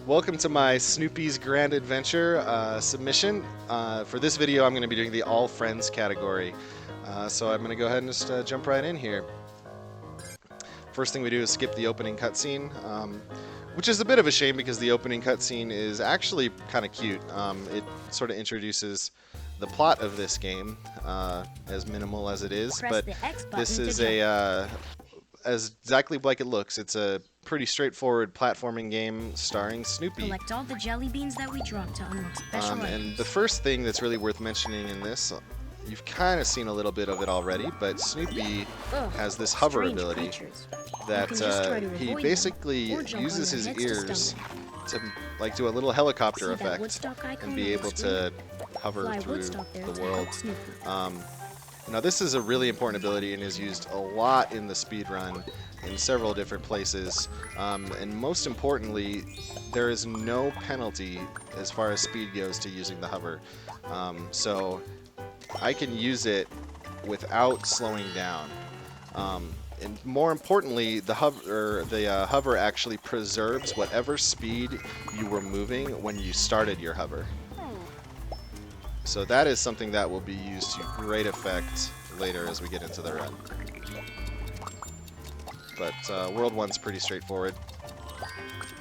Welcome to my Snoopy's Grand Adventure submission. For this video, I'm going to be doing the All Friends category. So I'm going to go ahead and just jump right in here. First thing we do is skip the opening cutscene, which is a bit of a shame because the opening cutscene is actually kind of cute. It sort of introduces the plot of this game, as minimal as it is, but this is as exactly like it looks. It's a pretty straightforward platforming game starring Snoopy. Collect all the jelly beans that we drop to unlock special items. And the first thing that's really worth mentioning in this, you've kind of seen a little bit of it already, but Snoopy has this hover ability that he basically uses his ears to like do a little helicopter effect and be able to hover through the world. Now this is a really important ability and is used a lot in the speedrun in several different places, and most importantly, there is no penalty as far as speed goes to using the hover. So I can use it without slowing down. And more importantly, the hover actually preserves whatever speed you were moving when you started your hover. So that is something that will be used to great effect later as we get into the run. But World 1's pretty straightforward.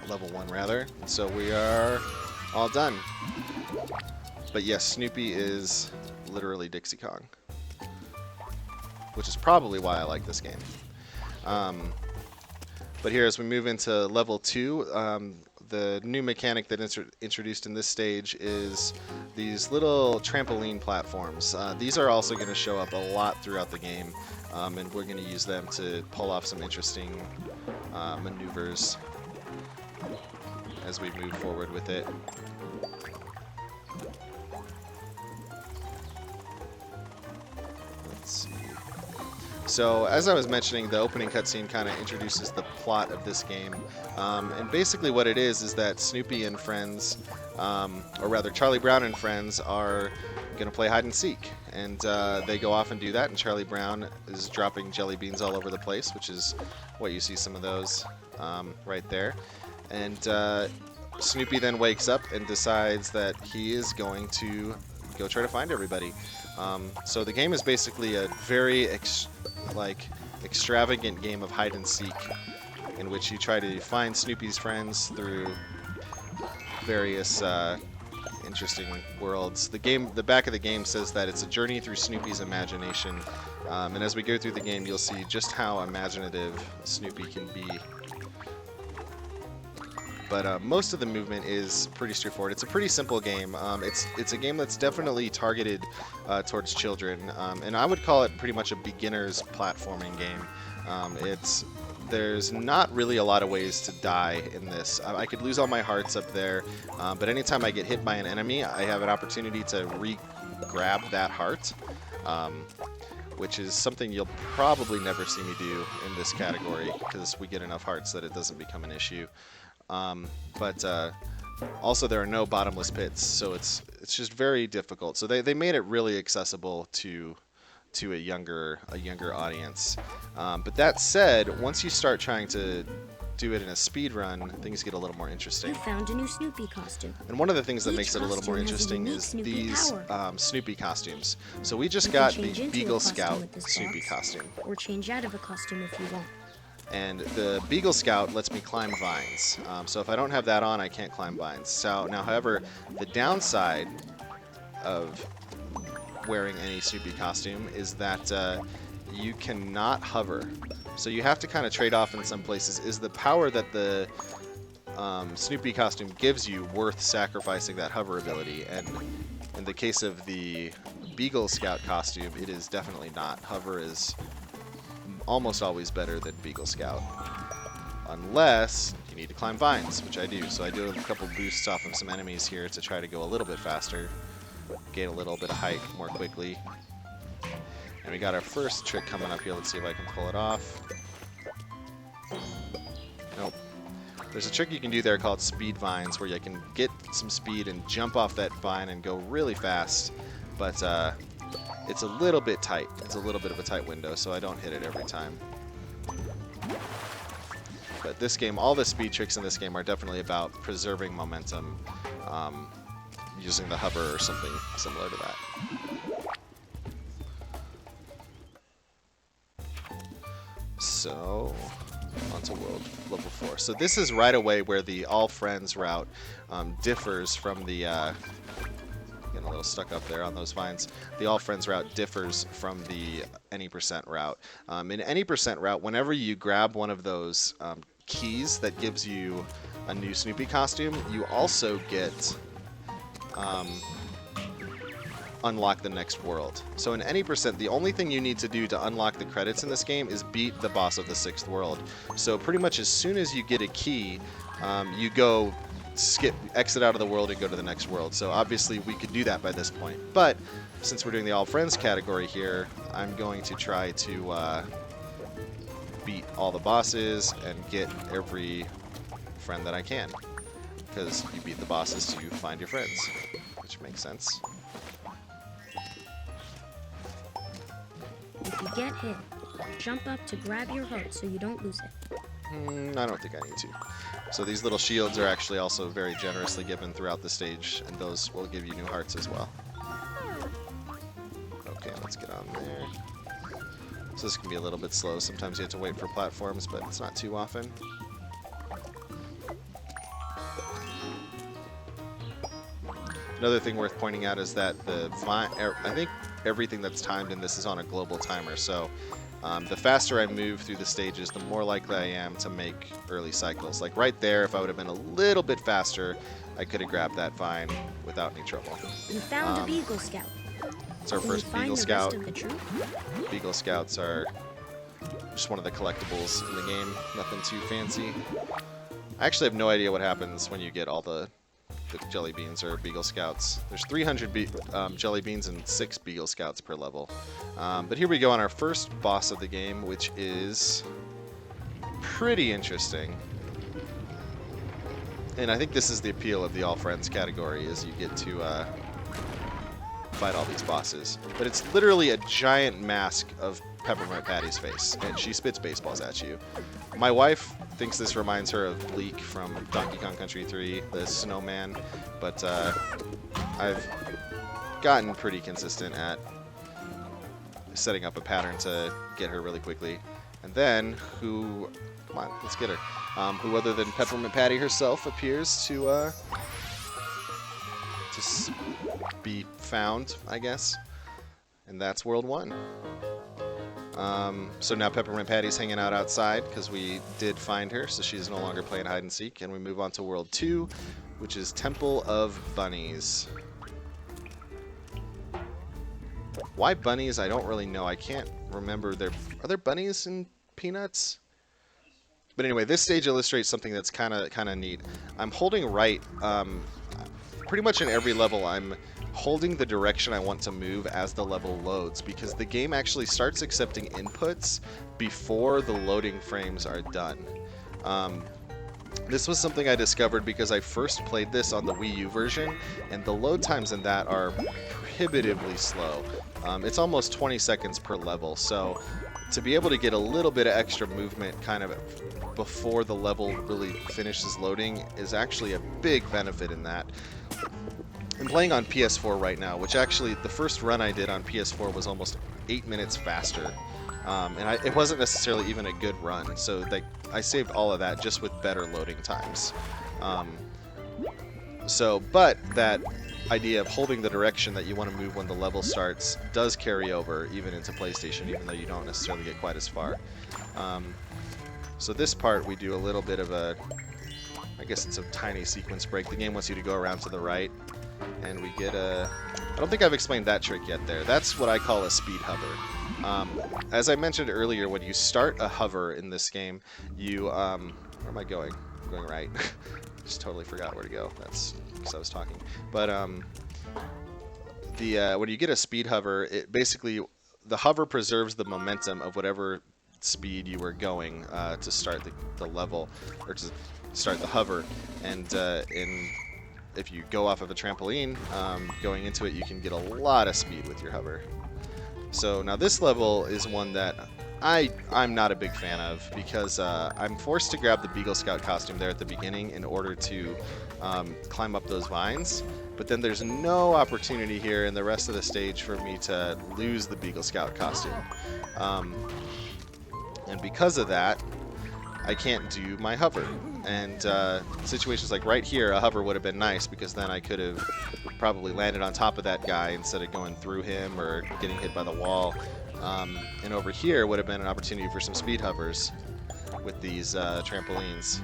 Level 1, rather. So we are all done. But yes, Snoopy is literally Dixie Kong, which is probably why I like this game. But here, as we move into level 2, the new mechanic that introduced in this stage is these little trampoline platforms. These are also going to show up a lot throughout the game, and we're going to use them to pull off some interesting maneuvers as we move forward with it. Let's see. So, as I was mentioning, the opening cutscene kind of introduces the plot of this game. And basically what it is that Snoopy and friends, or rather Charlie Brown and friends, are going to play hide and seek. And they go off and do that, and Charlie Brown is dropping jelly beans all over the place, which is what you see some of those right there. And Snoopy then wakes up and decides that he is going to go try to find everybody. So the game is basically a very extravagant game of hide and seek, in which you try to find Snoopy's friends through various interesting worlds. The back of the game says that it's a journey through Snoopy's imagination, and as we go through the game, you'll see just how imaginative Snoopy can be. But most of the movement is pretty straightforward. It's a pretty simple game. It's a game that's definitely targeted towards children, and I would call it pretty much a beginner's platforming game. There's not really a lot of ways to die in this. I could lose all my hearts up there, but anytime I get hit by an enemy, I have an opportunity to re-grab that heart, which is something you'll probably never see me do in this category, because we get enough hearts that it doesn't become an issue. But also there are no bottomless pits, so it's just very difficult. So they made it really accessible to a younger audience. But that said, once you start trying to do it in a speed run, things get a little more interesting. You found a new Snoopy costume. And one of the things that makes it a little more interesting is these Snoopy costumes. So we just got the Beagle Scout Snoopy costume. Or change out of a costume if you want. And the Beagle Scout lets me climb vines. So if I don't have that on, I can't climb vines. So now, however, the downside of wearing any Snoopy costume is that you cannot hover. So you have to kind of trade off in some places. Is the power that the Snoopy costume gives you worth sacrificing that hover ability? And in the case of the Beagle Scout costume, it is definitely not. Hover is almost always better than Beagle Scout, unless you need to climb vines, which I do. So I do a couple boosts off of some enemies here to try to go a little bit faster, gain a little bit of height more quickly. And we got our first trick coming up here. Let's see if I can pull it off. Nope. There's a trick you can do there called speed vines, where you can get some speed and jump off that vine and go really fast, but it's a little bit tight. It's a little bit of a tight window, so I don't hit it every time. But this game, all the speed tricks in this game are definitely about preserving momentum, using the hover or something similar to that. So, onto world level 4. So this is right away where the all friends route differs from the, getting a little stuck up there on those vines. The all friends route differs from the any percent route. In any percent route, whenever you grab one of those keys that gives you a new Snoopy costume, you also get unlock the next world. So in any percent, the only thing you need to do to unlock the credits in this game is beat the boss of the 6th world. So pretty much as soon as you get a key, you go exit out of the world and go to the next world. So obviously we could do that by this point. But since we're doing the all friends category here, I'm going to try to beat all the bosses and get every friend that I can. Because you beat the bosses to find your friends, which makes sense. If you get hit, jump up to grab your heart so you don't lose it. I don't think I need to. So these little shields are actually also very generously given throughout the stage, and those will give you new hearts as well. Okay, let's get on there. So this can be a little bit slow. Sometimes you have to wait for platforms, but it's not too often. Another thing worth pointing out is that I think everything that's timed in this is on a global timer, so the faster I move through the stages, the more likely I am to make early cycles. Like right there, if I would have been a little bit faster, I could have grabbed that vine without any trouble. You found a Beagle Scout. It's our Can first you find Beagle the Scout. rest of the troop? Beagle Scouts are just one of the collectibles in the game. Nothing too fancy. I actually have no idea what happens when you get all the jelly beans or Beagle Scouts. There's 300 jelly beans and 6 Beagle Scouts per level. But here we go on our first boss of the game, which is pretty interesting. And I think this is the appeal of the All Friends category, is you get to fight all these bosses. But it's literally a giant mask of Peppermint Patty's face, and she spits baseballs at you. My wife thinks this reminds her of Bleak from Donkey Kong Country 3, the snowman, but I've gotten pretty consistent at setting up a pattern to get her really quickly. And then, come on, let's get her. Who other than Peppermint Patty herself appears to be found, I guess. And that's World 1. So now Peppermint Patty's hanging out outside because we did find her, so she's no longer playing hide and seek. And we move on to World 2, which is Temple of Bunnies. Why bunnies? I don't really know. I can't remember. Are there bunnies in Peanuts? But anyway, this stage illustrates something that's kind of neat. I'm holding right. Pretty much in every level, I'm holding the direction I want to move as the level loads, because the game actually starts accepting inputs before the loading frames are done. This was something I discovered because I first played this on the Wii U version, and the load times in that are prohibitively slow. It's almost 20 seconds per level, so to be able to get a little bit of extra movement kind of before the level really finishes loading is actually a big benefit in that. I'm playing on PS4 right now, which actually the first run I did on PS4 was almost 8 minutes faster. And it wasn't necessarily even a good run, so I saved all of that just with better loading times. But that idea of holding the direction that you want to move when the level starts does carry over even into PlayStation, even though you don't necessarily get quite as far. So this part we do a little bit of I guess it's a tiny sequence break. The game wants you to go around to the right, and we get I don't think I've explained that trick yet there. That's what I call a speed hover. As I mentioned earlier, when you start a hover in this game, you, where am I going? I'm going right. Just totally forgot where to go. That's because I was talking. But when you get a speed hover, it basically, the hover preserves the momentum of whatever speed you were going to start the level, or to start the hover. And if you go off of a trampoline, going into it, you can get a lot of speed with your hover. So now this level is one that I'm not a big fan of, because I'm forced to grab the Beagle Scout costume there at the beginning in order to climb up those vines. But then there's no opportunity here in the rest of the stage for me to lose the Beagle Scout costume. And because of that, I can't do my hover. And situations like right here, a hover would have been nice, because then I could have probably landed on top of that guy instead of going through him or getting hit by the wall. And over here would have been an opportunity for some speed hovers with these trampolines.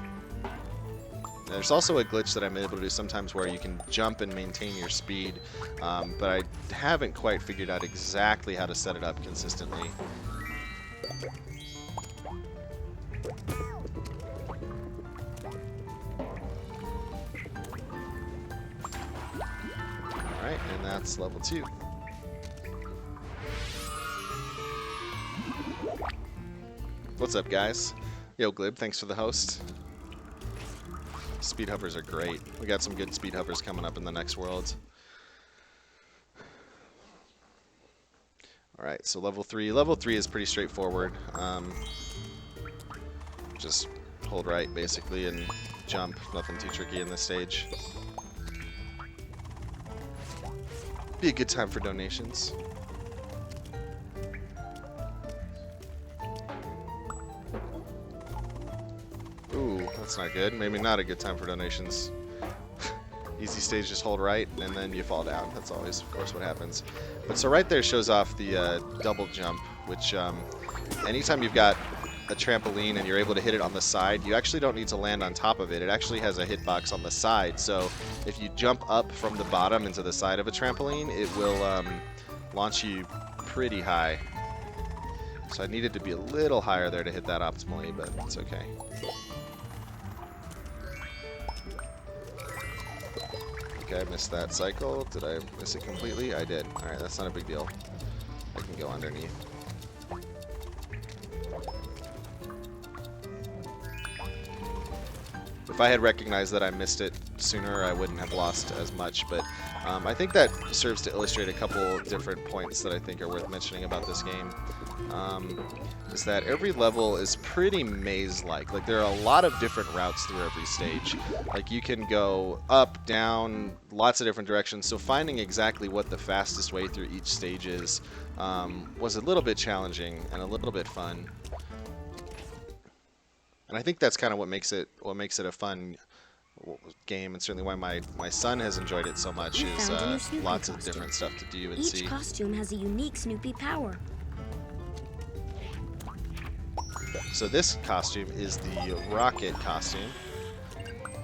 There's also a glitch that I'm able to do sometimes where you can jump and maintain your speed, but I haven't quite figured out exactly how to set it up consistently. Alright, and that's level 2. What's up, guys? Yo, Glib, thanks for the host. Speed hovers are great. We got some good speed hovers coming up in the next world. Alright, so level 3. Level 3 is pretty straightforward. Just hold right, basically, and jump. Nothing too tricky in this stage. Be a good time for donations. Ooh, that's not good. Maybe not a good time for donations. Easy stage, just hold right, and then you fall down. That's always, of course, what happens. But so right there shows off the double jump, which anytime you've got a trampoline and you're able to hit it on the side, you actually don't need to land on top of it. It actually has a hitbox on the side, so if you jump up from the bottom into the side of a trampoline, it will launch you pretty high. So I needed to be a little higher there to hit that optimally, but it's okay. Okay, I missed that cycle. Did I miss it completely? I did. Alright, that's not a big deal. I can go underneath. If I had recognized that I missed it sooner, I wouldn't have lost as much, but I think that serves to illustrate a couple different points that I think are worth mentioning about this game. Is that every level is pretty maze-like. Like, there are a lot of different routes through every stage. Like, you can go up, down, lots of different directions, so finding exactly what the fastest way through each stage is was a little bit challenging and a little bit fun. And I think that's kind of what makes it a fun game, and certainly why my son has enjoyed it so much, is lots of different stuff to do and see. Each costume has a unique Snoopy power. So this costume is the rocket costume,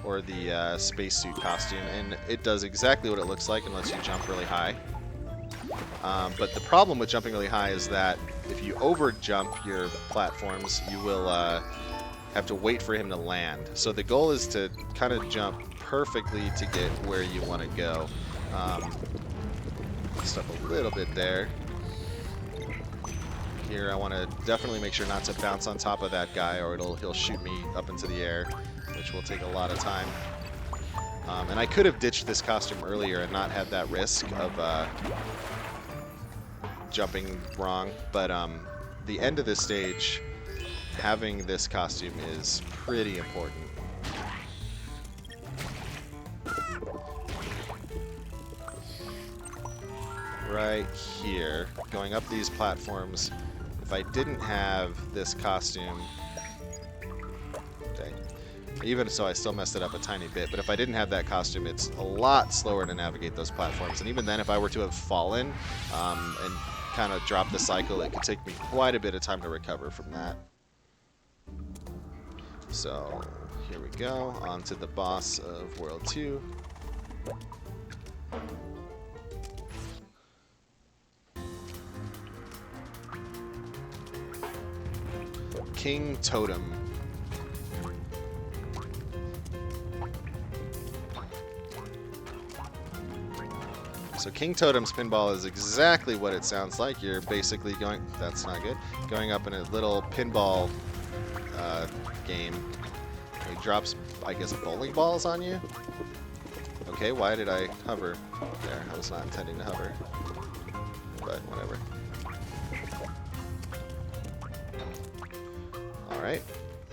or the spacesuit costume, and it does exactly what it looks like and lets you jump really high. But the problem with jumping really high is that if you over jump your platforms, you will have to wait for him to land. So the goal is to kind of jump perfectly to get where you want to go. Stuff a little bit there. Here I want to definitely make sure not to bounce on top of that guy, or he'll shoot me up into the air, which will take a lot of time. And I could have ditched this costume earlier and not had that risk of jumping wrong, but the end of this stage, having this costume is pretty important. Right here, going up these platforms, if I didn't have this costume, okay, even so I still messed it up a tiny bit, but if I didn't have that costume, it's a lot slower to navigate those platforms. And even then, if I were to have fallen and kind of dropped the cycle, it could take me quite a bit of time to recover from that. So here we go, on to the boss of World 2. King Totem. So King Totem's pinball is exactly what it sounds like. You're basically going, that's not good, going up in a little pinball game. He drops, I guess, bowling balls on you? Okay, why did I hover there? I was not intending to hover, but whatever. Alright,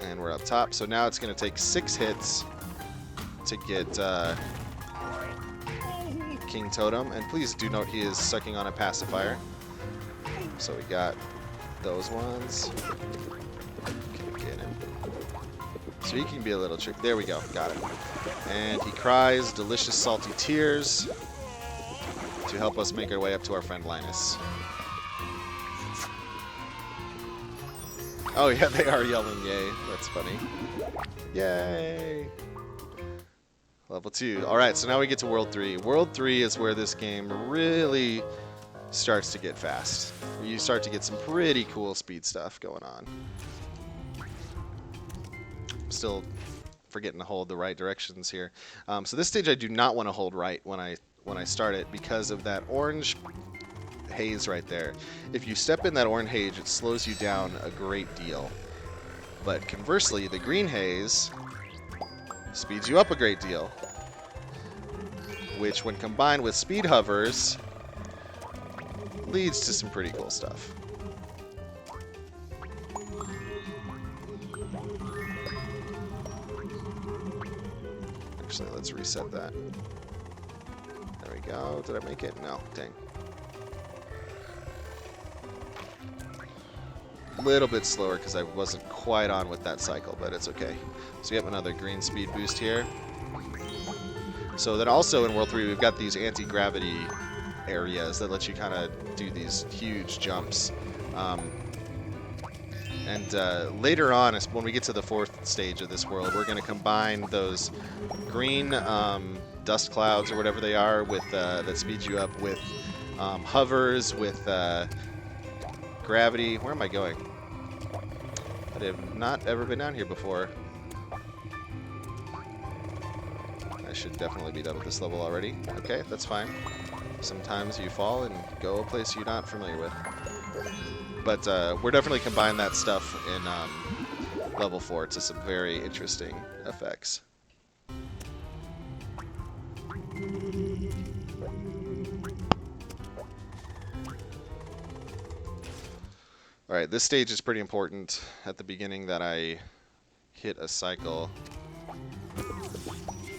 and we're up top. So now it's going to take 6 hits to get King Totem. And please do note he is sucking on a pacifier. So we got those ones. Can get him. So he can be a little tricky. There we go. Got it. And he cries delicious salty tears to help us make our way up to our friend Linus. Oh yeah, they are yelling yay. That's funny. Yay! Level 2. Alright, so now we get to World 3. World 3 is where this game really starts to get fast. You start to get some pretty cool speed stuff going on. Still forgetting to hold the right directions here. So this stage I do not want to hold right when I start it because of that orange haze right there. If you step in that orange haze, it slows you down a great deal. But conversely, the green haze speeds you up a great deal, which when combined with speed hovers leads to some pretty cool stuff. Actually, let's reset that. There we go. Did I make it? No. Dang. A little bit slower because I wasn't quite on with that cycle, but it's okay. So we have another green speed boost here. So then also in World 3, we've got these anti-gravity areas that let you kind of do these huge jumps. Later on, when we get to the 4th stage of this world, we're going to combine those green dust clouds or whatever they are with that speeds you up with hovers, with gravity. Where am I going? I have not ever been down here before. I should definitely be done with this level already. Okay, that's fine. Sometimes you fall and go a place you're not familiar with. But we're definitely combining that stuff in level 4 to some very interesting effects. Alright, this stage is pretty important at the beginning that I hit a cycle.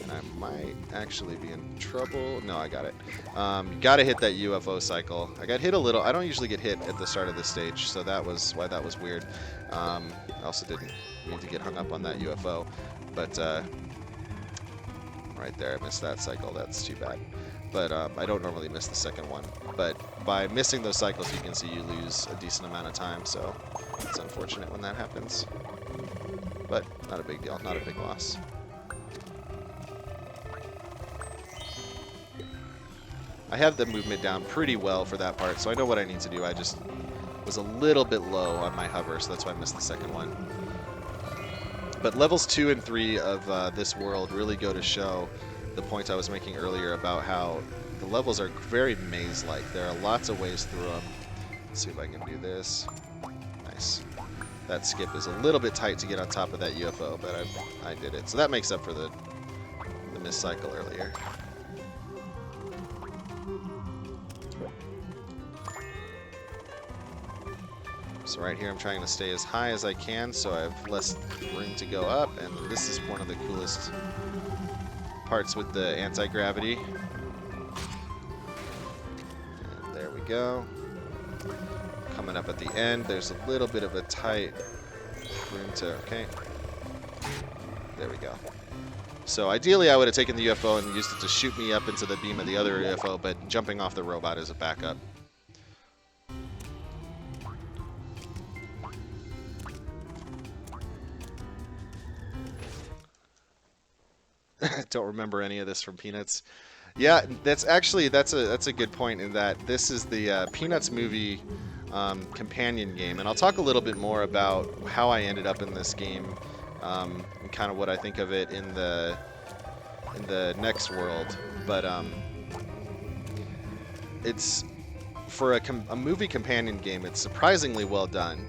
And I might actually be in trouble. No, I got it. You gotta hit that UFO cycle. I got hit a little. I don't usually get hit at the start of this stage, so that was why that was weird. I also didn't need to get hung up on that UFO. But right there, I missed that cycle. That's too bad. But I don't normally miss the second one. But by missing those cycles, you can see you lose a decent amount of time, so it's unfortunate when that happens. But not a big deal, not a big loss. I have the movement down pretty well for that part, so I know what I need to do. I just was a little bit low on my hover, so that's why I missed the second one. But levels 2 and 3 of this world really go to show the point I was making earlier about how the levels are very maze-like. There are lots of ways through them. Let's see if I can do this. Nice. That skip is a little bit tight to get on top of that UFO, but I did it. So that makes up for the missed cycle earlier. So right here I'm trying to stay as high as I can so I have less room to go up, and this is one of the coolest parts with the anti-gravity. And there we go. Coming up at the end, there's a little bit of a tight room to, okay. There we go. So ideally I would have taken the UFO and used it to shoot me up into the beam of the other UFO, but jumping off the robot is a backup. Don't remember any of this from Peanuts. Yeah, that's a good point in that this is the Peanuts movie companion game, and I'll talk a little bit more about how I ended up in this game and kind of what I think of it in the next world. But it's for a movie companion game. It's surprisingly well done.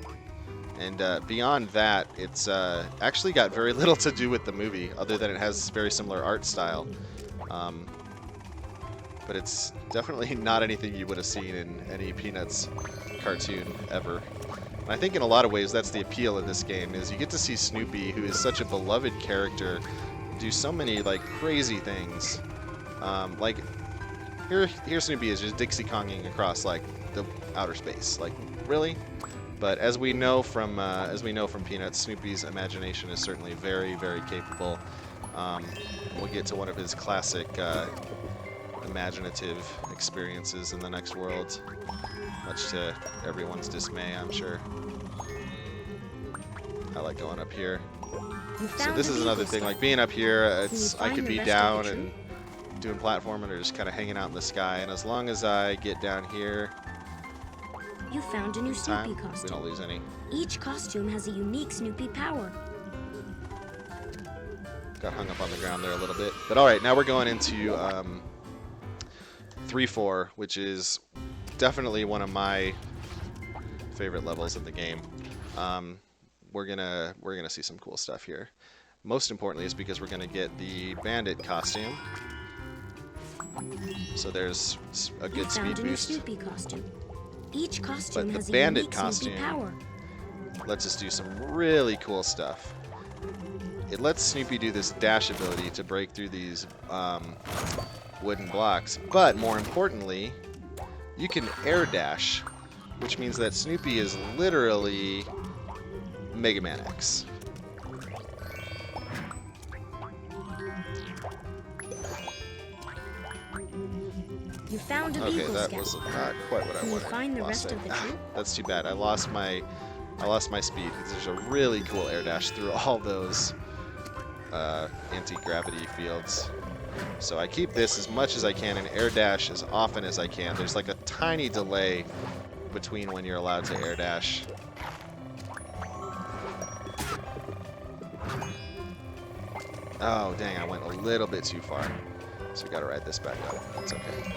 And beyond that, it's actually got very little to do with the movie, other than it has very similar art style. But it's definitely not anything you would have seen in any Peanuts cartoon ever. And I think in a lot of ways that's the appeal of this game, is you get to see Snoopy, who is such a beloved character, do so many like crazy things. Like here Snoopy is just Dixie Konging across like the outer space. Like really? But as we know from Peanuts, Snoopy's imagination is certainly very, very capable. We'll get to one of his classic imaginative experiences in the next world, much to everyone's dismay, I'm sure. I like going up here. So this is another thing, like being up here, I could be down and doing platforming or just kind of hanging out in the sky, and as long as I get down here, you found a new Snoopy costume. We don't lose any. Each costume has a unique Snoopy power. Got hung up on the ground there a little bit. But alright, now we're going into 3-4, which is definitely one of my favorite levels in the game. We're gonna see some cool stuff here. Most importantly is because we're gonna get the bandit costume. So there's a good speed boost. Snoopy costume. Each costume has the bandit a unique costume Snoopy power. lets us do some really cool stuff. It lets Snoopy do this dash ability to break through these wooden blocks, but more importantly, you can air dash, which means that Snoopy is literally Mega Man X. You found a Okay, Beagle that Scout. was not quite what I Can you wanted. find the Lost rest it. of the troop? That's too bad. I lost my speed, because there's a really cool air dash through all those anti-gravity fields. So I keep this as much as I can and air dash as often as I can. There's like a tiny delay between when you're allowed to air dash. Oh, dang, I went a little bit too far. So we gotta ride this back up. That's okay.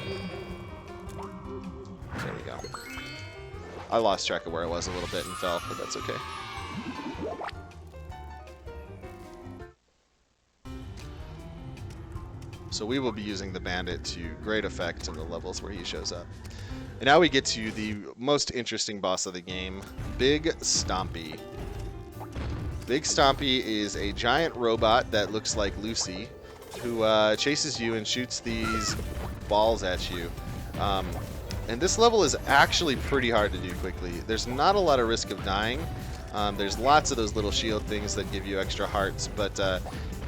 There we go. I lost track of where I was a little bit and fell, but that's okay. So we will be using the bandit to great effect in the levels where he shows up. And now we get to the most interesting boss of the game, Big Stompy. Big Stompy is a giant robot that looks like Lucy, who chases you and shoots these balls at you. And this level is actually pretty hard to do quickly. There's not a lot of risk of dying. There's lots of those little shield things that give you extra hearts, but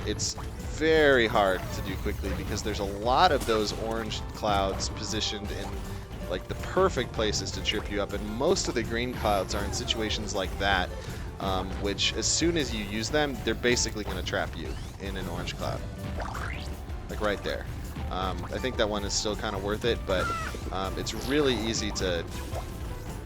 it's very hard to do quickly because there's a lot of those orange clouds positioned in like the perfect places to trip you up, and most of the green clouds are in situations like that, which as soon as you use them, they're basically going to trap you in an orange cloud. Like right there. I think that one is still kind of worth it, but it's really easy to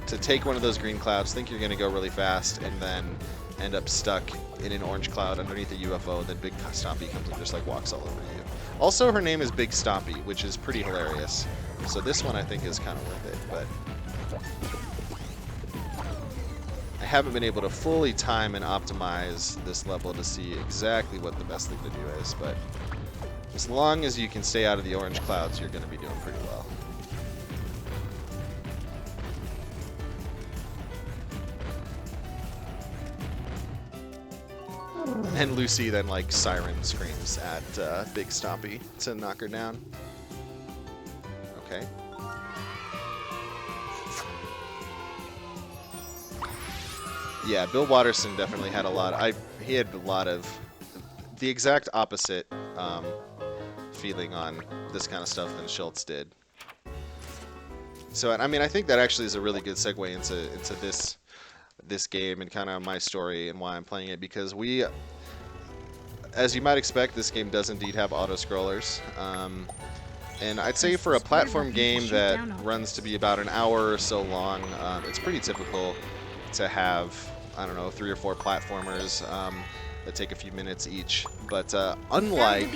take one of those green clouds, think you're going to go really fast, and then end up stuck in an orange cloud underneath a UFO, and then Big Stompy comes and just like walks all over you. Also, her name is Big Stompy, which is pretty hilarious. So this one I think is kind of worth it, but I haven't been able to fully time and optimize this level to see exactly what the best thing to do is, but as long as you can stay out of the orange clouds, you're going to be doing pretty well. And Lucy then like siren screams at Big Stompy to knock her down. Okay. Yeah, Bill Watterson definitely had a lot. He had a lot of the exact opposite feeling on this kind of stuff than Schultz did. So I mean, I think that actually is a really good segue into this game and kind of my story and why I'm playing it, because we, as you might expect, this game does indeed have auto-scrollers. And I'd say for a platform game that runs to be about an hour or so long, it's pretty typical to have, I don't know, 3 or 4 platformers that take a few minutes each. But unlike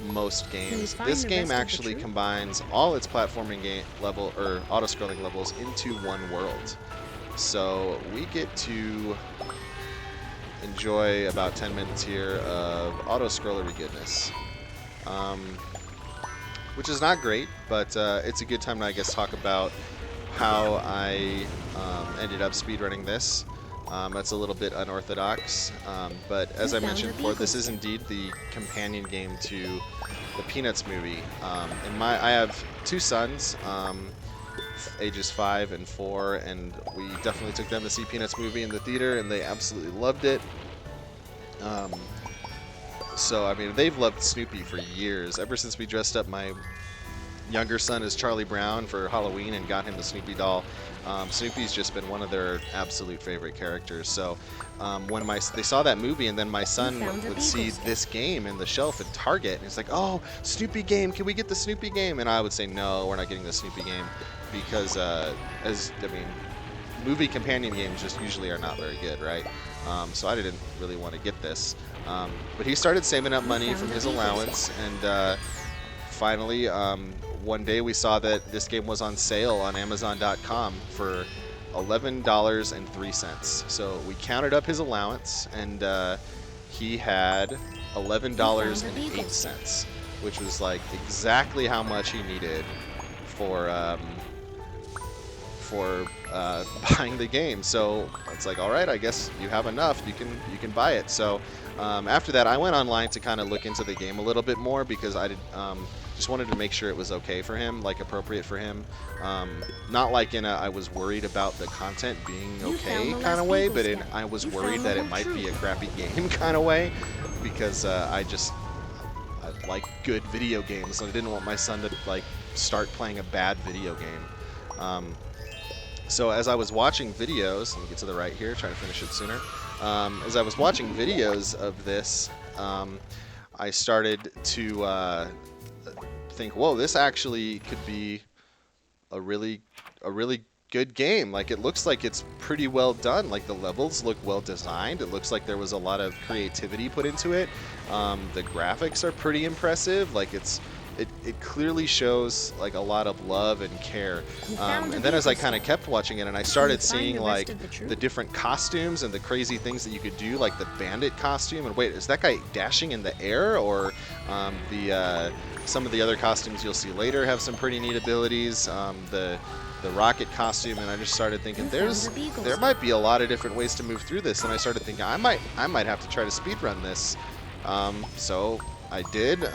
most games, this game actually combines all its platforming game level or auto-scrolling levels into one world. So we get to enjoy about 10 minutes here of auto-scrollery goodness, which is not great, but it's a good time to, I guess, talk about how I ended up speedrunning this. That's a little bit unorthodox, but as I You found mentioned a before, beagle this is stick. indeed the companion game to the Peanuts movie. I have two sons, ages 5 and 4, and we definitely took them to see Peanuts movie in the theater, and they absolutely loved it. So, I mean, they've loved Snoopy for years. Ever since we dressed up my younger son as Charlie Brown for Halloween and got him the Snoopy doll, Snoopy's just been one of their absolute favorite characters. So, when they saw that movie, and then my son found a would beagle see stick. this game in the shelf at Target, and he's like, "Oh, Snoopy game! Can we get the Snoopy game?" And I would say, "No, we're not getting the Snoopy game," because movie companion games just usually are not very good, right? So I didn't really want to get this. But he started saving up money found from a his beagle allowance, and finally, one day we saw that this game was on sale on Amazon.com for $11.03. So we counted up his allowance, and he had $11.08, which was like exactly how much he needed for buying the game. So it's like, all right, I guess you have enough. You can buy it. So after that, I went online to kind of look into the game a little bit more because I just wanted to make sure it was okay for him, like appropriate for him. Not like in a I was worried about the content being okay kind of way, but in I was worried that it might be a crappy game kind of way, because I like good video games, and I didn't want my son to like start playing a bad video game. So as I was watching videos, let me get to the right here, try to finish it sooner. As I was watching videos of this, I started to think, whoa, this actually could be a really good game. Like, it looks like it's pretty well done. Like, the levels look well designed. It looks like there was a lot of creativity put into it. The graphics are pretty impressive. Like, it clearly shows like a lot of love and care. And then as I kind of kept watching it, and I started seeing like the different costumes and the crazy things that you could do, like the bandit costume. And wait, is that guy dashing in the air? Or some of the other costumes you'll see later have some pretty neat abilities. The rocket costume, and I just started thinking there might be a lot of different ways to move through this. And I started thinking I might have to try to speedrun this. So I did.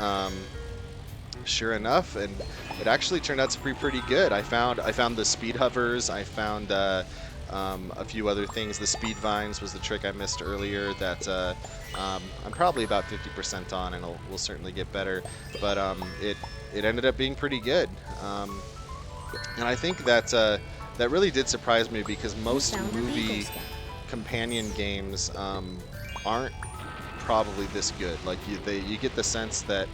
Sure enough, and it actually turned out to be pretty good. I found the speed hovers. I found a few other things. The speed vines was the trick I missed earlier that I'm probably about 50% on, and will certainly get better. But it ended up being pretty good, and I think that that really did surprise me, because most movie companion games aren't probably this good. Like you get the sense that.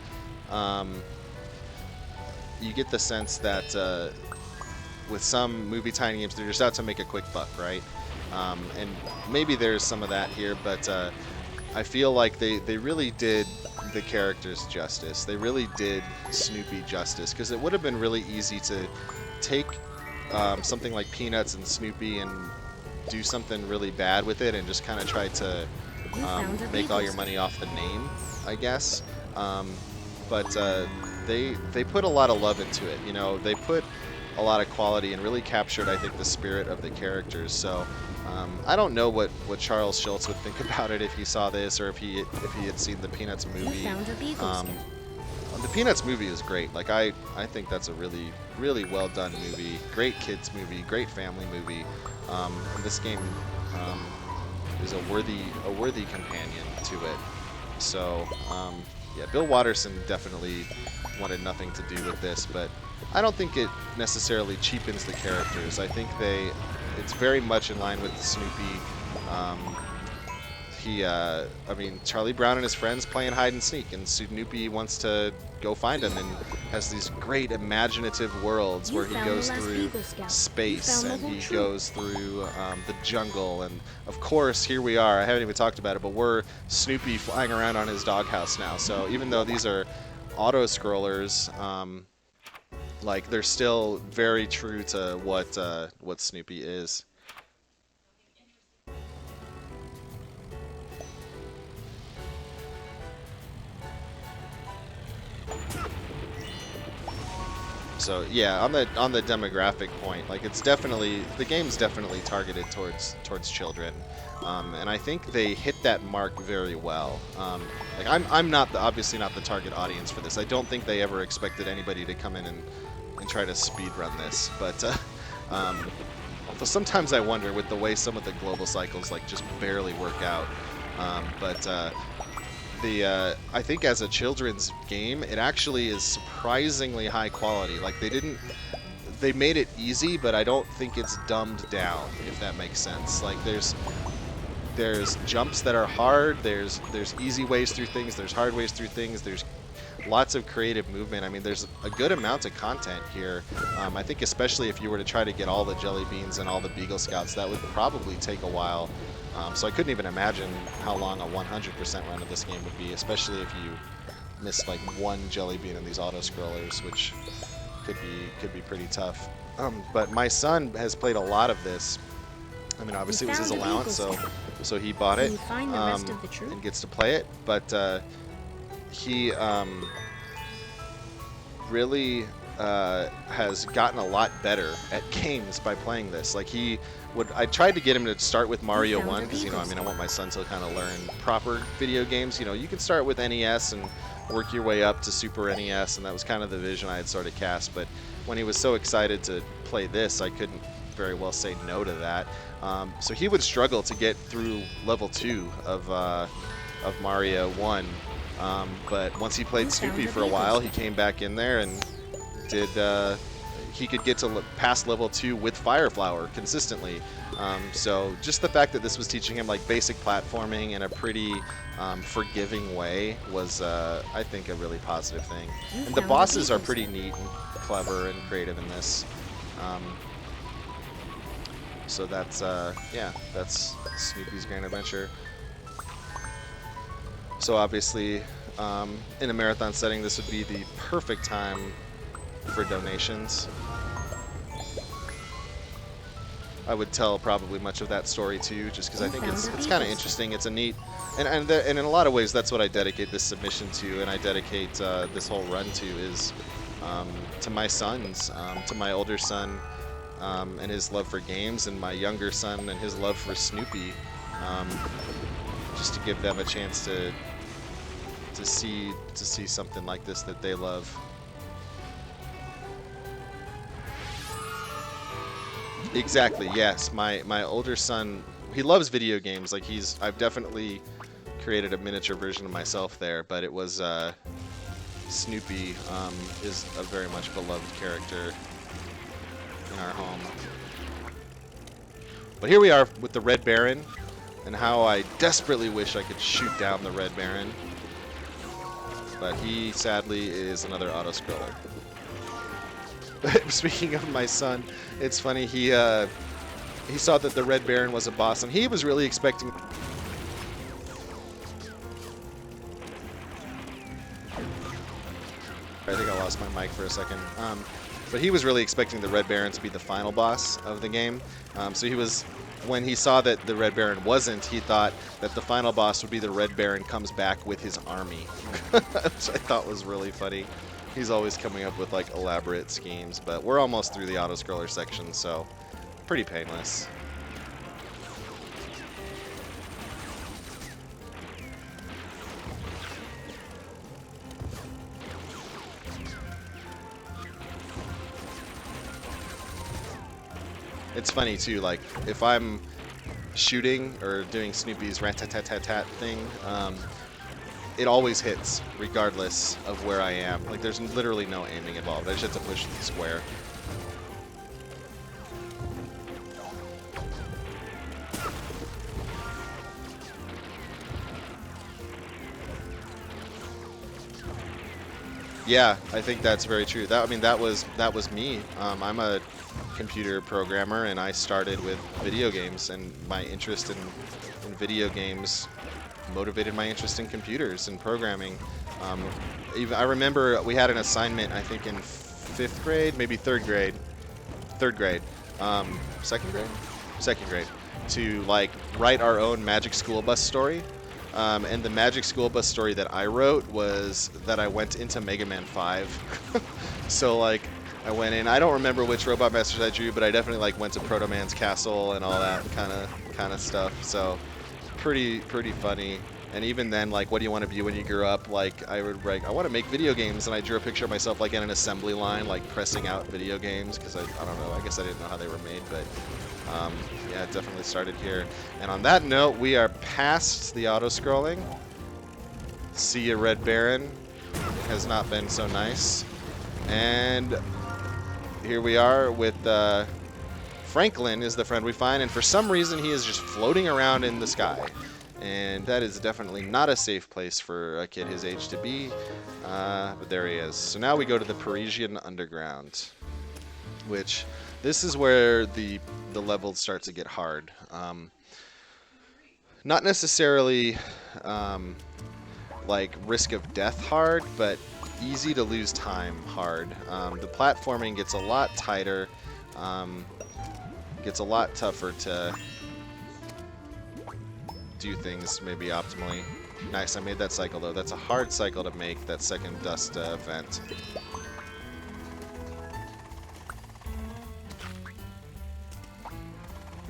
With some movie tiny games, they're just out to make a quick buck, right? And maybe there's some of that here, but I feel like they really did the characters justice. They really did Snoopy justice, because it would have been really easy to take something like Peanuts and Snoopy and do something really bad with it and just kind of try to make all your money off the name, I guess. But they put a lot of love into it. You know, they put a lot of quality and really captured, I think, the spirit of the characters. So I don't know what Charles Schultz would think about it if he saw this, or if he had seen the Peanuts movie. The Peanuts movie is great. Like I think that's a really well done movie. Great kids movie, great family movie. And this game is a worthy companion to it. So yeah, Bill Watterson definitely wanted nothing to do with this, but I don't think it necessarily cheapens the characters. I think it's very much in line with Snoopy. I mean, Charlie Brown and his friends playing hide and seek, and Snoopy wants to go find them, and has these great imaginative worlds where he goes through space, and he goes through the jungle, and of course, here we are. I haven't even talked about it, but we're Snoopy flying around on his doghouse now. So even though these are auto-scrollers, like, they're still very true to what Snoopy is. So yeah, on the demographic point, like it's definitely the game's definitely targeted towards children, and I think they hit that mark very well. Like I'm not obviously not the target audience for this. I don't think they ever expected anybody to come in and try to speed run this, but although sometimes I wonder with the way some of the global cycles like just barely work out, but. I think as a children's game, it actually is surprisingly high quality. Like they made it easy, but I don't think it's dumbed down, if that makes sense. Like there's jumps that are hard, there's easy ways through things, there's hard ways through things, there's lots of creative movement. I mean, there's a good amount of content here. I think especially if you were to try to get all the jelly beans and all the Beagle Scouts, that would probably take a while. So I couldn't even imagine how long a 100% run of this game would be, especially if you miss like one jelly bean in these auto scrollers, which could be pretty tough. But my son has played a lot of this. I mean, obviously it was his allowance, so he bought it and gets to play it. But he really has gotten a lot better at games by playing this. Like I tried to get him to start with Mario 1 because, I mean, I want my son to kind of learn proper video games. You can start with NES and work your way up to Super NES, and that was kind of the vision I had sort of cast. But when he was so excited to play this, I couldn't very well say no to that. So he would struggle to get through level 2 of Mario 1. But once he played Snoopy for a while, he came back in there and did. He could get to past level 2 with Fire Flower consistently. So just the fact that this was teaching him like basic platforming in a pretty forgiving way was, I think, a really positive thing. And the bosses are pretty neat and clever and creative in this. So that's yeah, that's Snoopy's Grand Adventure. So obviously, in a marathon setting, this would be the perfect time for donations. I would tell probably much of that story too, just because I think it's kind of interesting. It's a neat, and in a lot of ways, that's what I dedicate this submission to, and I dedicate this whole run to is to my sons, to my older son and his love for games, and my younger son and his love for Snoopy, just to give them a chance to see something like this that they love. Exactly, yes. My older son, he loves video games. Like I've definitely created a miniature version of myself there, but it was Snoopy is a very much beloved character in our home. But here we are with the Red Baron, and how I desperately wish I could shoot down the Red Baron. But he sadly is another auto-scroller. Speaking of my son, it's funny, he saw that the Red Baron was a boss, and he was really expecting... I think I lost my mic for a second. But he was really expecting the Red Baron to be the final boss of the game. So when he saw that the Red Baron wasn't, he thought that the final boss would be the Red Baron comes back with his army, which I thought was really funny. He's always coming up with like elaborate schemes, but we're almost through the auto-scroller section, so pretty painless. It's funny too, like if I'm shooting or doing Snoopy's rat-tat-tat-tat-tat thing, it always hits, regardless of where I am. Like, there's literally no aiming involved. I just have to push the square. Yeah, I think that's very true. That was me. I'm a computer programmer, and I started with video games, and my interest in video games motivated my interest in computers and programming. I remember we had an assignment, I think in 5th grade, maybe 3rd grade, 2nd grade, to like write our own Magic School Bus story. And the Magic School Bus story that I wrote was that I went into Mega Man 5. So like I went in. I don't remember which Robot Masters I drew, but I definitely like went to Proto Man's castle and all that kind of stuff. So pretty funny. And even then, like, what do you want to be when you grow up? Like, I would write, I want to make video games, and I drew a picture of myself like in an assembly line, like pressing out video games, because I don't know, I guess I didn't know how they were made, but yeah, it definitely started here. And on that note, we are past the auto-scrolling. See ya, Red Baron. Has not been so nice. And here we are with Franklin is the friend we find, and for some reason he is just floating around in the sky. And that is definitely not a safe place for a kid his age to be, but there he is. So now we go to the Parisian Underground, which this is where the levels start to get hard. Not necessarily like risk of death hard, but easy to lose time hard. The platforming gets a lot tighter, gets a lot tougher to do things maybe optimally. Nice, I made that cycle though. That's a hard cycle to make, that second dust event.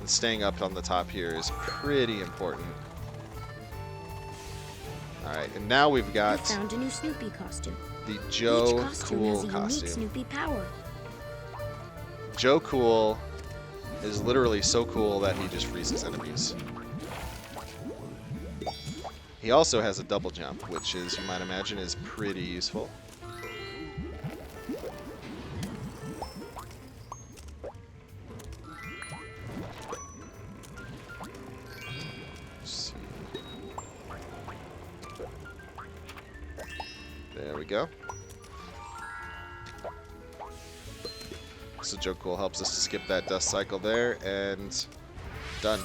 And staying up on the top here is pretty important. Alright, and now we've got You found a new Snoopy costume. the Joe Each costume Cool has a unique costume. Snoopy power. Joe Cool is literally so cool that he just freezes enemies. He also has a double jump, which is, you might imagine, is pretty useful. Let's see. There we go. So Joe Cool helps us to skip that dust cycle there, and done.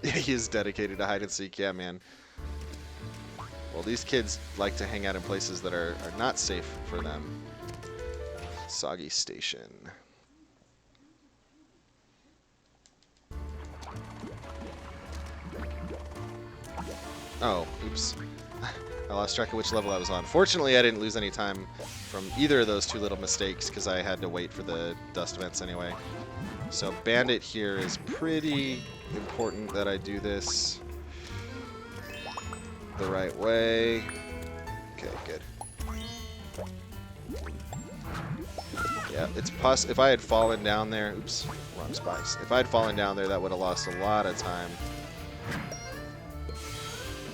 He is dedicated to hide and seek, yeah, man. Well, these kids like to hang out in places that are not safe for them. Soggy Station. Oh, oops. I lost track of which level I was on. Fortunately, I didn't lose any time from either of those two little mistakes because I had to wait for the dust events anyway. So Bandit here is pretty important that I do this the right way. Okay, good. Yeah, it's if I had fallen down there, oops, wrong spikes. If I had fallen down there, that would have lost a lot of time.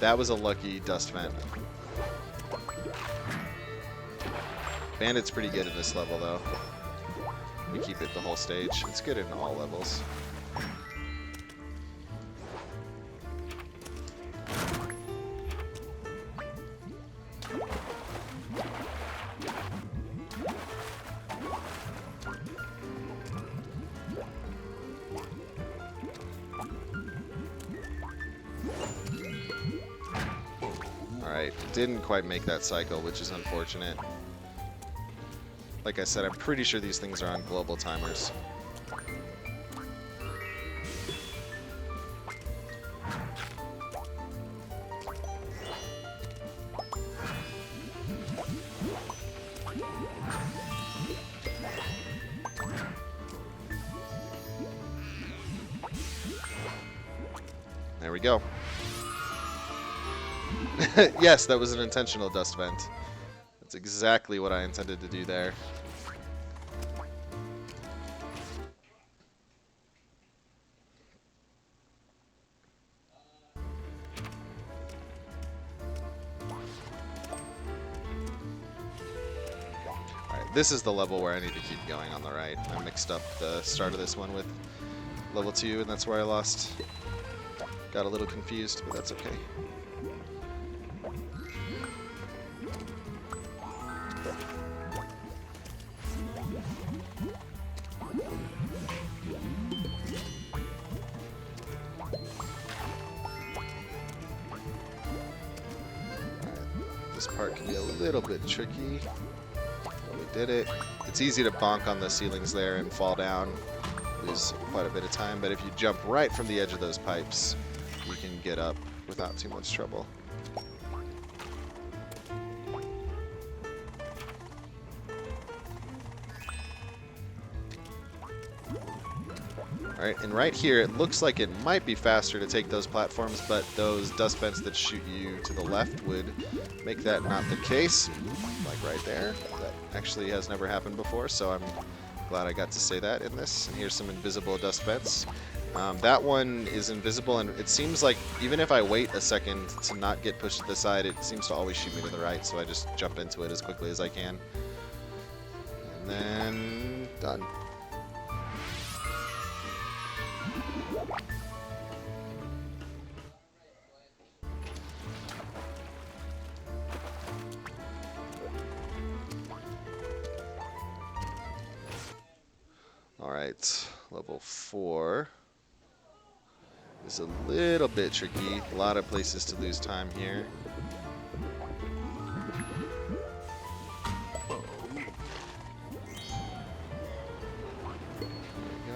That was a lucky dust vent. Bandit's pretty good in this level, though. We keep it the whole stage. It's good in all levels. Alright, didn't quite make that cycle, which is unfortunate. Like I said, I'm pretty sure these things are on global timers. There we go. Yes, that was an intentional dust vent. That's exactly what I intended to do there. Alright, this is the level where I need to keep going on the right. I mixed up the start of this one with level 2, and that's where I lost. Got a little confused, but that's okay. This part can be a little bit tricky, but we did it. It's easy to bonk on the ceilings there and fall down, lose quite a bit of time, but if you jump right from the edge of those pipes, you can get up without too much trouble. Alright, and right here, it looks like it might be faster to take those platforms, but those dust vents that shoot you to the left would make that not the case. Like right there. That actually has never happened before, so I'm glad I got to say that in this. And here's some invisible dust vents. That one is invisible, and it seems like even if I wait a second to not get pushed to the side, it seems to always shoot me to the right, so I just jump into it as quickly as I can. And then... done. Alright, level 4 is a little bit tricky. A lot of places to lose time here. There we go.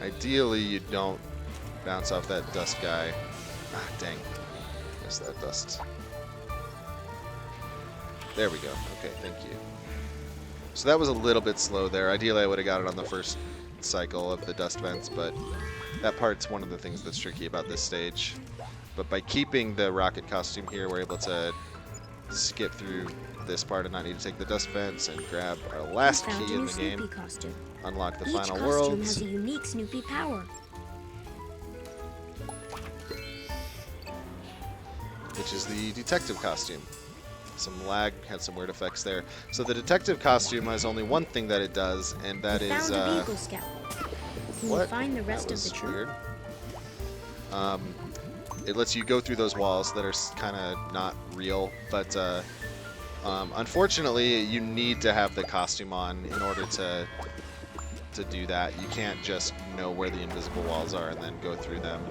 Ideally, you don't bounce off that dust guy. Ah, dang. Missed that dust. There we go. Okay, thank you. So that was a little bit slow there. Ideally, I would have got it on the first cycle of the dust vents, but that part's one of the things that's tricky about this stage. But by keeping the rocket costume here, we're able to skip through this part and not need to take the dust vents and grab our last key in the game. Costume. Unlock the Each final costume world. has a unique Snoopy power. Which is the detective costume. Some lag, had some weird effects there. So the detective costume has only one thing that it does, and that is Found a Beagle Scout. Can you what? find the rest That of the was troop? weird. It lets you go through those walls that are kind of not real, but unfortunately, you need to have the costume on in order to do that. You can't just know where the invisible walls are and then go through them,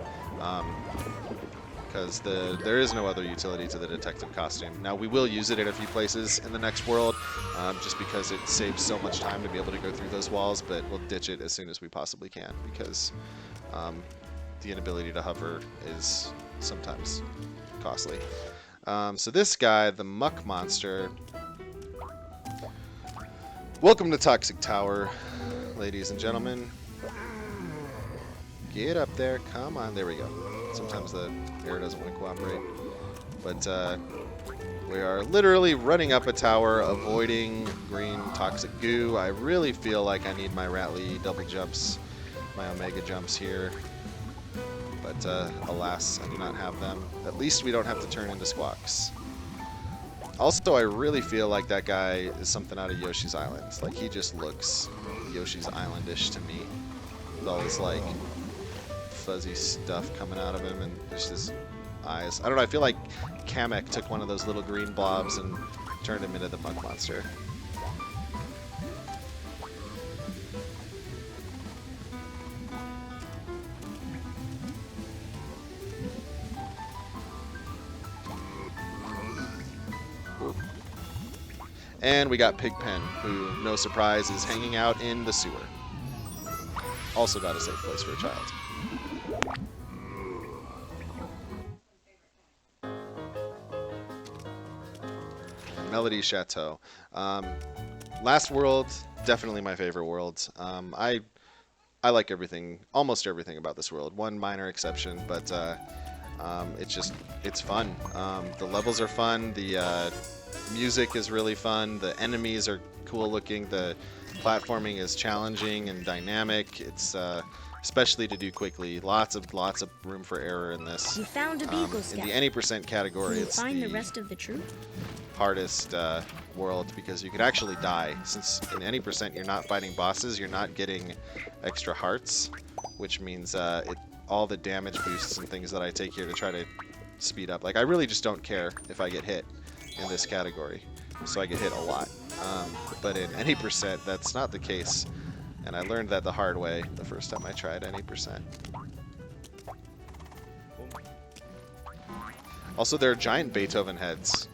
because there is no other utility to the detective costume. Now, we will use it in a few places in the next world, just because it saves so much time to be able to go through those walls, but we'll ditch it as soon as we possibly can, because the inability to hover is sometimes costly. So this guy, the Muck Monster. Welcome to Toxic Tower, ladies and gentlemen. Get up there, come on, there we go. Sometimes the air doesn't want to cooperate. But we are literally running up a tower, avoiding green toxic goo. I really feel like I need my Rattly double jumps, my Omega jumps here. But alas, I do not have them. At least we don't have to turn into squawks. Also, I really feel like that guy is something out of Yoshi's Island. Like, he just looks Yoshi's Islandish to me. With all this, like, fuzzy stuff coming out of him and just his eyes. I don't know, I feel like Kamek took one of those little green blobs and turned him into the Muck Monster. And we got Pigpen, who, no surprise, is hanging out in the sewer. Also got a safe place for a child. Melody Chateau. Last world, definitely my favorite world. I like everything, almost everything about this world. One minor exception, but it's fun. The levels are fun. The music is really fun. The enemies are cool looking. The platforming is challenging and dynamic. It's especially to do quickly. Lots of room for error in this. You found a Beagle Scout. In the any percent category, Can you it's find the the rest of the troop? hardest world because you could actually die. Since in any percent you're not fighting bosses, you're not getting extra hearts, which means all the damage boosts and things that I take here to try to speed up. Like, I really just don't care if I get hit in this category, so I get hit a lot. But in any percent, that's not the case, and I learned that the hard way the first time I tried any percent. Also, there are giant Beethoven heads.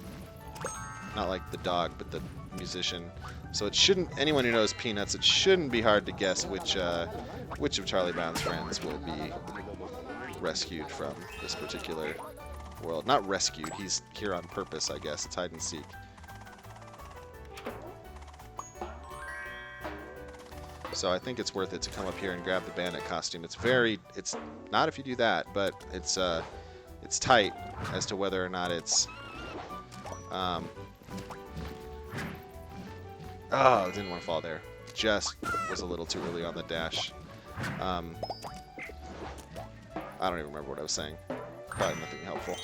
Not like the dog, but the musician. So it shouldn't, anyone who knows Peanuts, it shouldn't be hard to guess which of Charlie Brown's friends will be rescued from this particular world. Not rescued, he's here on purpose, I guess. It's hide and seek. So I think it's worth it to come up here and grab the bandit costume. It's not if you do that, but it's tight as to whether or not it's, oh, didn't want to fall there. Just was a little too early on the dash. I don't even remember what I was saying. Probably nothing helpful.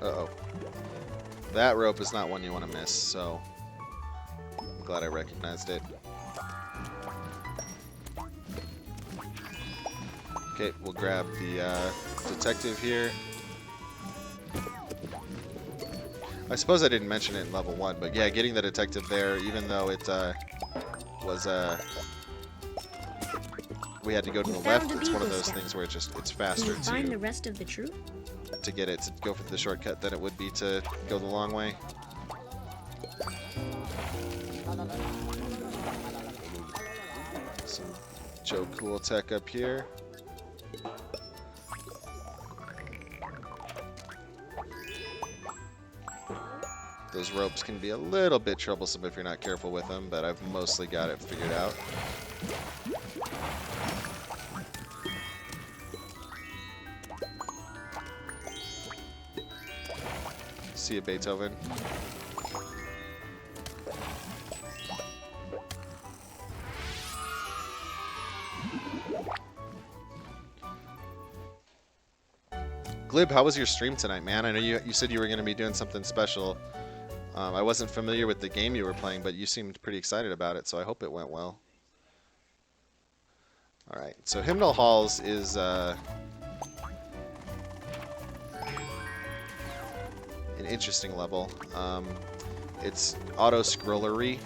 Uh-oh. That rope is not one you want to miss, so I'm glad I recognized it. Okay, we'll grab the detective here. I suppose I didn't mention it in level 1, but yeah, getting the detective there, even though it was we had to go to the left, it's one of those things where it's faster to find the rest of the troop? To get it to go for the shortcut than it would be to go the long way. Some Joe Cool tech up here. Those ropes can be a little bit troublesome if you're not careful with them, but I've mostly got it figured out. See you, Beethoven. Glib, how was your stream tonight, man? I know you said you were going to be doing something special. I wasn't familiar with the game you were playing, but you seemed pretty excited about it, so I hope it went well. Alright, so Hymnal Halls is an interesting level. It's auto-scrollery,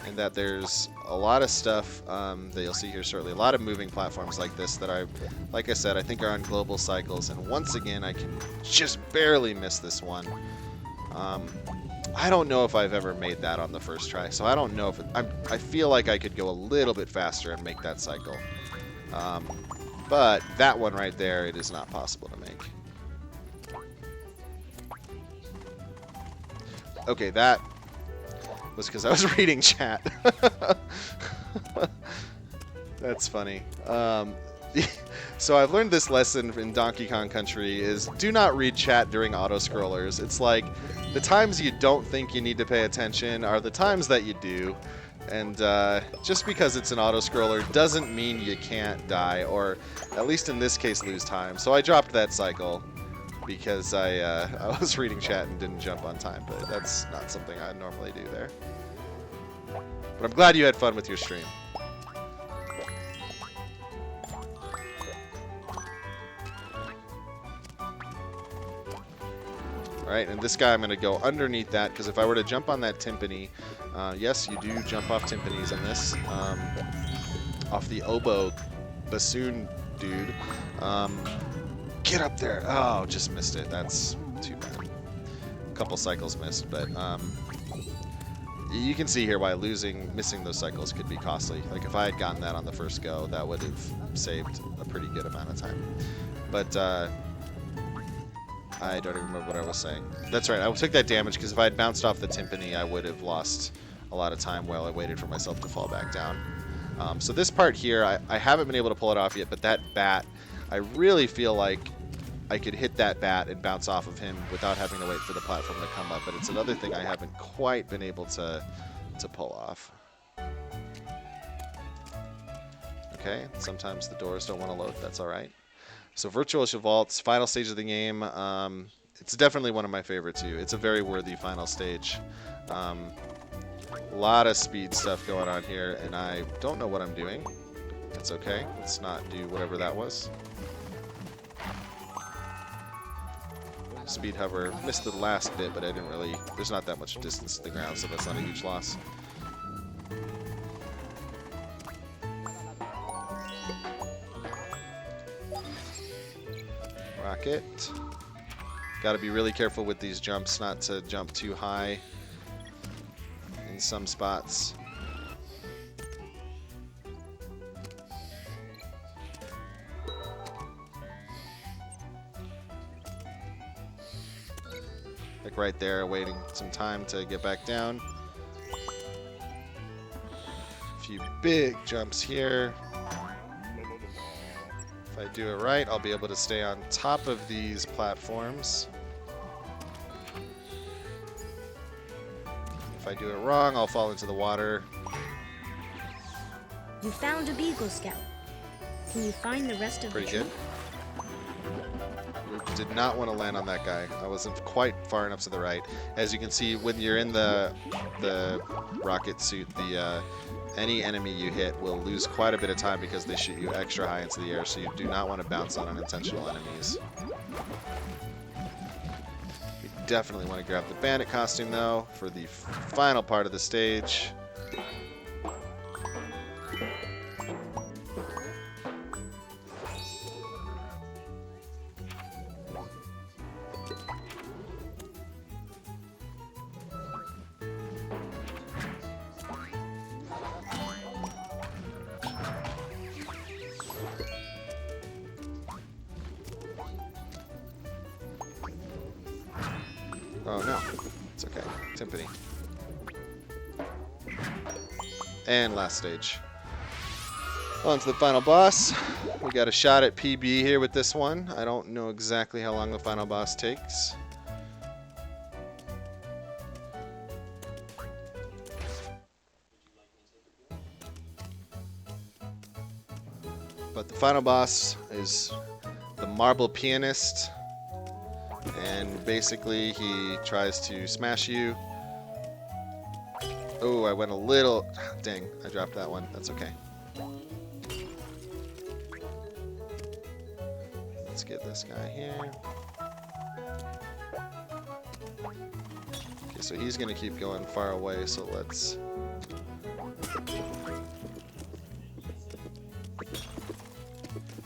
in that there's a lot of stuff that you'll see here shortly. A lot of moving platforms like this that like I said, I think are on global cycles. And once again, I can just barely miss this one. I don't know if I've ever made that on the first try, so I don't know if I feel like I could go a little bit faster and make that cycle. But that one right there, it is not possible to make. Okay, that was because I was reading chat. That's funny. So I've learned this lesson in Donkey Kong Country is do not read chat during auto-scrollers. It's like the times you don't think you need to pay attention are the times that you do. And just because it's an auto-scroller doesn't mean you can't die, or at least in this case lose time. So I dropped that cycle because I was reading chat and didn't jump on time, but that's not something I normally do there. But I'm glad you had fun with your stream. Alright, and this guy I'm going to go underneath that, because if I were to jump on that timpani, yes, you do jump off timpanis in this, off the oboe bassoon dude. Get up there! Oh, just missed it. That's too bad. A couple cycles missed, but you can see here why missing those cycles could be costly. Like if I had gotten that on the first go, that would have saved a pretty good amount of time. But I don't even remember what I was saying. That's right, I took that damage because if I had bounced off the timpani, I would have lost a lot of time while I waited for myself to fall back down. So this part here, I haven't been able to pull it off yet, but that bat, I really feel like I could hit that bat and bounce off of him without having to wait for the platform to come up, but it's another thing I haven't quite been able to pull off. Okay, sometimes the doors don't want to load, that's alright. So Virtuoso Vaults, final stage of the game. It's definitely one of my favorites too. It's a very worthy final stage. A lot of speed stuff going on here, and I don't know what I'm doing. That's okay. Let's not do whatever that was. Speed hover. Missed the last bit, but I didn't really... There's not that much distance to the ground, so that's not a huge loss. Rocket. Got to be really careful with these jumps, not to jump too high in some spots. Like right there, waiting some time to get back down. A few big jumps here. If I do it right, I'll be able to stay on top of these platforms. If I do it wrong, I'll fall into the water. You found a Beagle Scout. Can you find the rest of the Pretty good. troop? Did not want to land on that guy. I wasn't quite far enough to the right. As you can see, when you're in the rocket suit, any enemy you hit will lose quite a bit of time because they shoot you extra high into the air, so you do not want to bounce on unintentional enemies. You definitely want to grab the bandit costume, though, for the final part of the stage. Oh no, it's okay. Timpani. And last stage. On to the final boss. We got a shot at PB here with this one. I don't know exactly how long the final boss takes. But the final boss is the marble pianist. And basically, he tries to smash you. Oh, I went a little... Dang, I dropped that one. That's okay. Let's get this guy here. Okay, so he's going to keep going far away, so let's...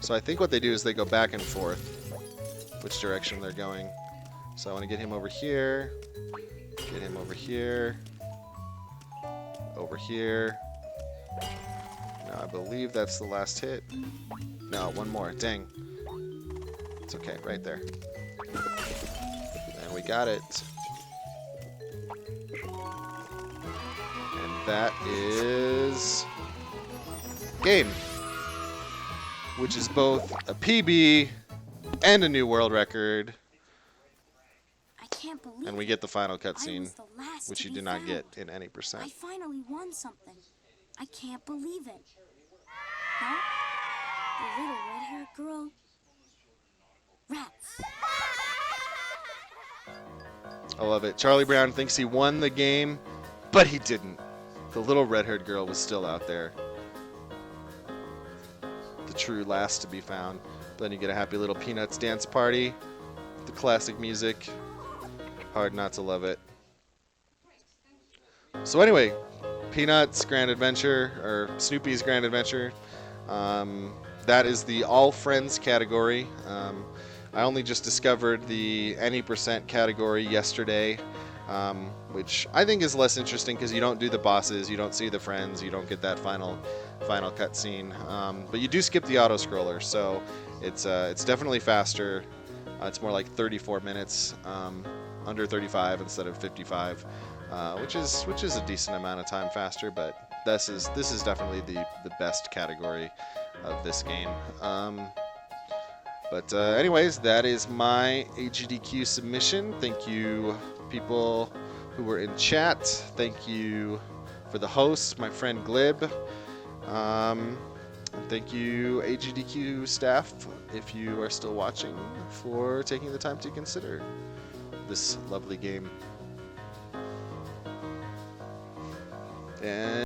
So I think what they do is they go back and forth, which direction they're going. So I want to get him over here, get him over here, over here. Now I believe that's the last hit. No, one more. Dang. It's okay, right there. And we got it. And that is game, which is both a PB and a new world record. And we get the final cutscene, which you do not get in any percent. I finally won something. I can't believe it. Huh? The little red-haired girl? Rats. I love it. Charlie Brown thinks he won the game, but he didn't. The little red-haired girl was still out there. The true last to be found. Then you get a happy little Peanuts dance party. The classic music. Hard not to love it. So anyway, Peanuts Grand Adventure, or Snoopy's Grand Adventure. That is the All Friends category. I only just discovered the any percent category yesterday, which I think is less interesting because you don't do the bosses, you don't see the friends, you don't get that final cutscene. But you do skip the auto scroller, so it's definitely faster. It's more like 34 minutes. Under 35 instead of 55, which is a decent amount of time faster, but this is definitely the best category of this game. But anyways, that is my AGDQ submission. Thank you, people who were in chat. Thank you for the host, my friend Glib. And thank you, AGDQ staff, if you are still watching, for taking the time to consider this lovely game. And